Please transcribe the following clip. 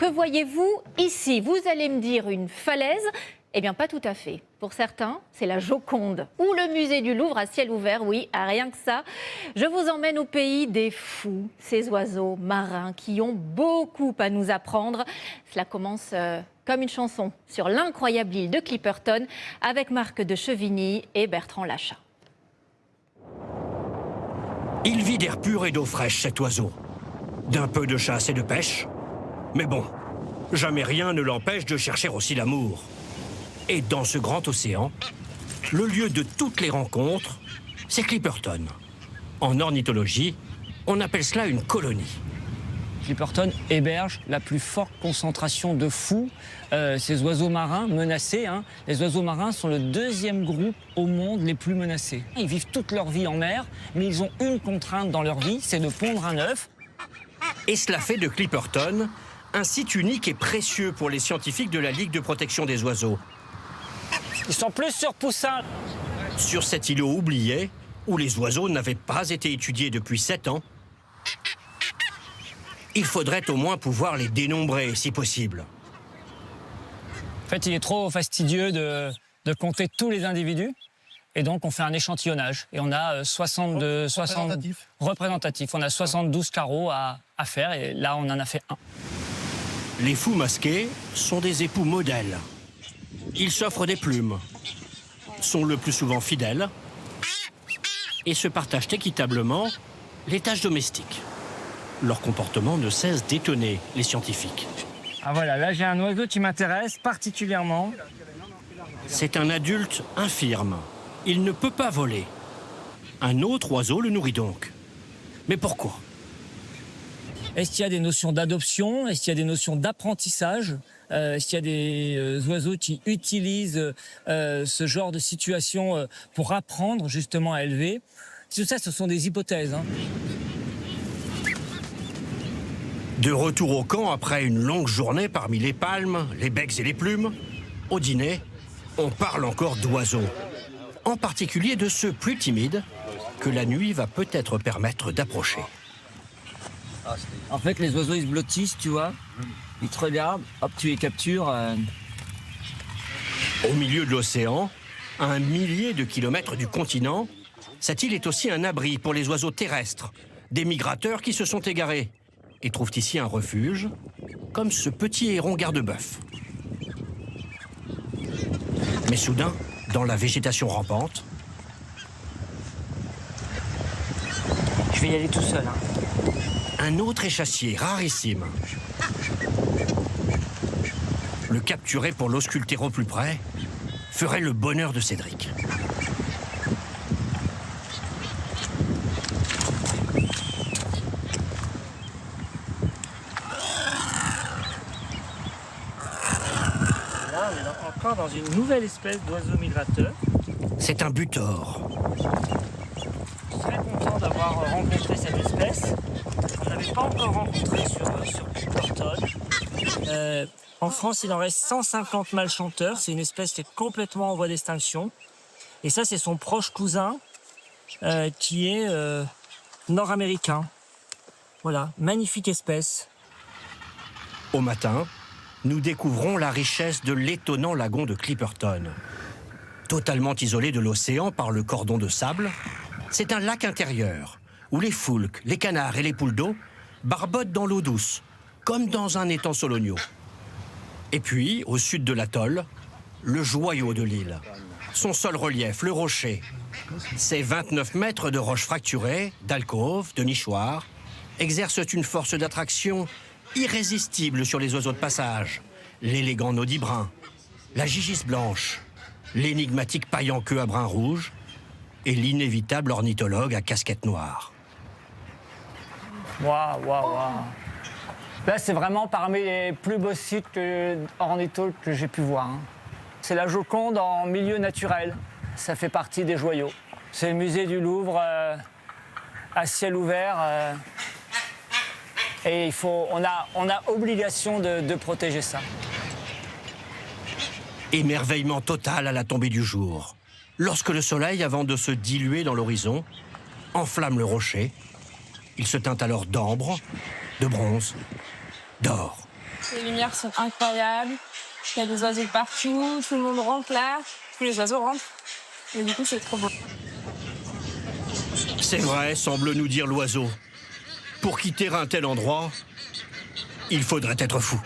que voyez-vous ici? Vous allez me dire une falaise? Eh bien, pas tout à fait. Pour certains, c'est la Joconde ou le musée du Louvre à ciel ouvert. Oui, rien que ça. Je vous emmène au pays des fous, ces oiseaux marins qui ont beaucoup à nous apprendre. Cela commence comme une chanson sur l'incroyable île de Clipperton avec Marc de Chevigny et Bertrand Lachat. Il vit d'air pur et d'eau fraîche, cet oiseau. D'un peu de chasse et de pêche. Mais bon, jamais rien ne l'empêche de chercher aussi l'amour. Et dans ce grand océan, le lieu de toutes les rencontres, c'est Clipperton. En ornithologie, on appelle cela une colonie. Clipperton héberge la plus forte concentration de fous, ces oiseaux marins menacés. Les oiseaux marins sont le deuxième groupe au monde les plus menacés. Ils vivent toute leur vie en mer, mais ils ont une contrainte dans leur vie, c'est de pondre un œuf. Et cela fait de Clipperton un site unique et précieux pour les scientifiques de la Ligue de protection des oiseaux. Ils sont plus sur poussins. Sur cet îlot oublié, où les oiseaux n'avaient pas été étudiés depuis 7 ans, il faudrait au moins pouvoir les dénombrer, si possible. En fait, il est trop fastidieux de compter tous les individus. Et donc, on fait un échantillonnage. Et on a 62 représentatifs. On a 72 carreaux à faire. Et là, on en a fait un. Les fous masqués sont des époux modèles. Ils s'offrent des plumes, sont le plus souvent fidèles et se partagent équitablement les tâches domestiques. Leur comportement ne cesse d'étonner les scientifiques. Ah voilà, là j'ai un oiseau qui m'intéresse particulièrement. C'est un adulte infirme. Il ne peut pas voler. Un autre oiseau le nourrit donc. Mais pourquoi ? Est-ce qu'il y a des notions d'adoption? Est-ce qu'il y a des notions d'apprentissage? Est-ce qu'il y a des oiseaux qui utilisent ce genre de situation pour apprendre justement à élever? Tout ça, ce sont des hypothèses. De retour au camp après une longue journée parmi les palmes, les becs et les plumes, au dîner, on parle encore d'oiseaux. En particulier de ceux plus timides que la nuit va peut-être permettre d'approcher. En fait, les oiseaux, ils se blottissent, tu vois. Ils te regardent, hop, tu les captures. Au milieu de l'océan, à 1 millier de kilomètres du continent, cette île est aussi un abri pour les oiseaux terrestres, des migrateurs qui se sont égarés et trouvent ici un refuge, comme ce petit héron garde-bœuf. Mais soudain, dans la végétation rampante... Je vais y aller tout seul. Un autre échassier, rarissime. Le capturer pour l'ausculter au plus près ferait le bonheur de Cédric. Là, on est encore dans une nouvelle espèce d'oiseau migrateur. C'est un butor. Je suis très content d'avoir rencontré cette espèce. On n'avait pas encore rencontré sur Clipperton. En France, il en reste 150 mâles chanteurs. C'est une espèce qui est complètement en voie d'extinction. Et ça, c'est son proche cousin qui est nord-américain. Voilà, magnifique espèce. Au matin, nous découvrons la richesse de l'étonnant lagon de Clipperton. Totalement isolé de l'océan par le cordon de sable, c'est un lac intérieur où les foulques, les canards et les poules d'eau barbotent dans l'eau douce, comme dans un étang sologno. Et puis, au sud de l'atoll, le joyau de l'île. Son sol relief, le rocher. Ses 29 mètres de roches fracturées, d'alcôves, de nichoirs, exercent une force d'attraction irrésistible sur les oiseaux de passage. L'élégant nodibrin, la gigis blanche, l'énigmatique paille en queue à brun rouge et l'inévitable ornithologue à casquette noire. Waouh, waouh, waouh. Là, c'est vraiment parmi les plus beaux sites ornithologues que j'ai pu voir. C'est la Joconde en milieu naturel. Ça fait partie des joyaux. C'est le musée du Louvre à ciel ouvert. Et on a obligation de protéger ça. Émerveillement total à la tombée du jour. Lorsque le soleil, avant de se diluer dans l'horizon, enflamme le rocher, il se teint alors d'ambre, de bronze, d'or. Les lumières sont incroyables. Il y a des oiseaux partout. Tout le monde rentre là. Tous les oiseaux rentrent. Et du coup, c'est trop beau. C'est vrai, semble nous dire l'oiseau. Pour quitter un tel endroit, il faudrait être fou.